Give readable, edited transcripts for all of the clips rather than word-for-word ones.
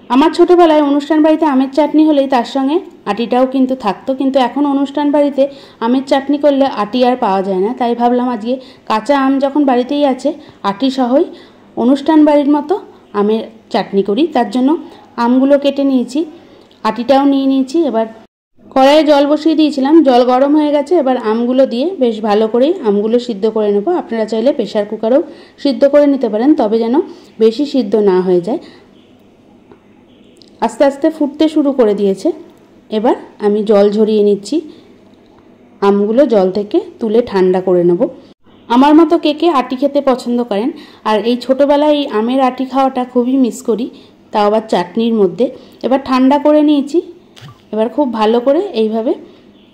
আমার ছোটোবেলায় অনুষ্ঠান বাড়িতে আমের চাটনি হলেই তার সঙ্গে আটিটাও কিন্তু থাকতো, কিন্তু এখন অনুষ্ঠান বাড়িতে আমের চাটনি করলে আটি আর পাওয়া যায় না। তাই ভাবলাম আজকে কাঁচা আম যখন বাড়িতেই আছে, আটি সহই অনুষ্ঠান বাড়ির মতো আমের চাটনি করি। তার জন্য আমগুলো কেটে নিয়েছি, আটিটাও নিয়ে নিয়েছি। এবার কড়াইয়ে জল বসিয়ে দিয়েছিলাম, জল গরম হয়ে গেছে। এবার আমগুলো দিয়ে বেশ ভালো করে আমগুলো সিদ্ধ করে নেব। আপনারা চাইলে প্রেশার কুকারেও সিদ্ধ করে নিতে পারেন, তবে যেন বেশি সিদ্ধ না হয়ে যায়। আস্তে আস্তে ফুটতে শুরু করে দিয়েছে। এবার আমি জল ঝরিয়ে নিচ্ছি, আমগুলো জল থেকে তুলে ঠান্ডা করে নেব। আমার মতো কে কে আটি খেতে পছন্দ করেন, আর এই ছোটোবেলায় এই আমের আটি খাওয়াটা খুবই মিস করি, তাও আবার চাটনির মধ্যে। এবার ঠান্ডা করে নিয়েছি। এবার খুব ভালো করে এইভাবে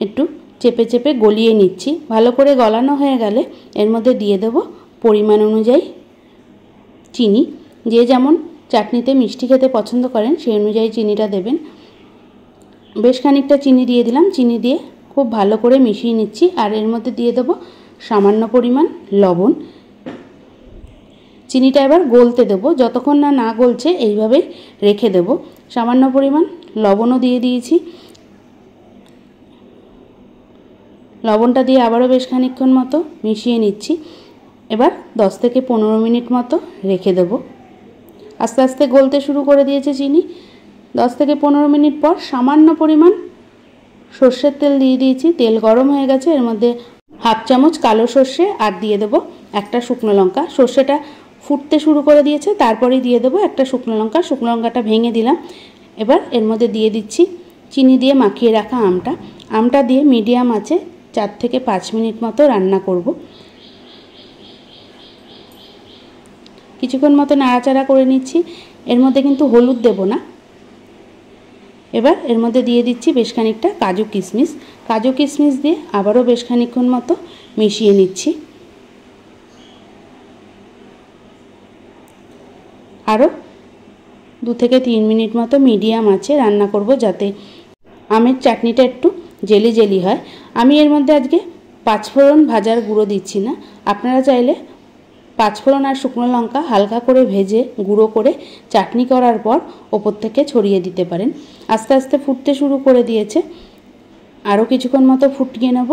একটু চেপে চেপে গলিয়ে নিচ্ছি। ভালো করে গলানো হয়ে গেলে এর মধ্যে দিয়ে দেব পরিমাণ অনুযায়ী চিনি। যে যেমন চাটনিতে মিষ্টি খেতে পছন্দ করেন সেই অনুযায়ী চিনিটা দেবেন। বেশ খানিকটা চিনি দিয়ে দিলাম। চিনি দিয়ে খুব ভালো করে মিশিয়ে নিচ্ছি। আর এর মধ্যে দিয়ে দেব সামান্য পরিমাণ লবণ। চিনিটা এবার গলতে দেবো, যতক্ষণ না না গলছে এইভাবেই রেখে দেব। সামান্য পরিমাণ লবণও দিয়ে দিয়েছি। লবণটা দিয়ে আবারও বেশ খানিকক্ষণ মতো মিশিয়ে নিচ্ছি। এবার 10 থেকে 15 মিনিট মতো রেখে দেব। আস্তে আস্তে গলতে শুরু করে দিয়েছে চিনি। 10 থেকে 15 মিনিট পর সামান্য পরিমাণ সর্ষের তেল দিয়ে দিয়েছি। তেল গরম হয়ে গেছে। এর মধ্যে হাফ চামচ কালো সর্ষে আর দিয়ে দেব একটা শুকনো লঙ্কা। সর্ষেটা ফুটতে শুরু করে দিয়েছে, তারপরেই দিয়ে দেবো একটা শুকনো লঙ্কা। শুকনো লঙ্কাটা ভেঙে দিলাম। এবার এর মধ্যে দিয়ে দিচ্ছি চিনি দিয়ে মাখিয়ে রাখা আমটা। আমটা দিয়ে মিডিয়াম আঁচে 4 থেকে 5 মিনিট মতো রান্না করব। কিছুক্ষণ মতো নাড়াচাড়া করে নিচ্ছি। এর মধ্যে কিন্তু হলুদ দেব না। এবার এর মধ্যে দিয়ে দিচ্ছি বেশ খানিকটা কাজু কিশমিশ। কাজু কিশমিশ দিয়ে আবারও বেশ খানিকক্ষণ মতো মিশিয়ে নিচ্ছি। আরও 2 থেকে 3 মিনিট মতো মিডিয়াম আঁচে রান্না করব, যাতে আমের চাটনিটা একটু জেলি জেলি হয়। আমি এর মধ্যে আজকে 5 ফোড়ন ভাজার গুঁড়ো দিচ্ছি না। আপনারা চাইলে 5 ফোড়ন আর শুকনো লঙ্কা হালকা করে ভেজে গুঁড়ো করে চাটনি করার পর ওপর থেকে ছড়িয়ে দিতে পারেন। আস্তে আস্তে ফুটতে শুরু করে দিয়েছে। আরও কিছুক্ষণ মতো ফুটিয়ে নেব।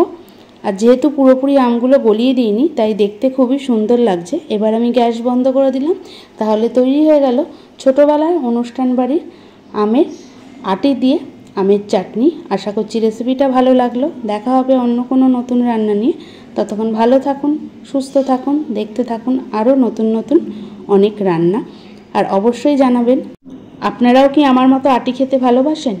আর যেহেতু পুরোপুরি আমগুলো গলিয়ে দিইনি, তাই দেখতে খুবই সুন্দর লাগছে। এবার আমি গ্যাস বন্ধ করে দিলাম। তাহলে তৈরি হয়ে গেল ছোটোবেলার অনুষ্ঠান বাড়ির আমের আটি দিয়ে আমের চাটনি। আশা করছি রেসিপিটা ভালো লাগলো। দেখা হবে অন্য কোনো নতুন রান্না নিয়ে। ততক্ষণ ভালো থাকুন, সুস্থ থাকুন, দেখতে থাকুন আরও নতুন নতুন অনেক রান্না। আর অবশ্যই জানাবেন আপনারাও কি আমার মতো আটি খেতে ভালোবাসেন।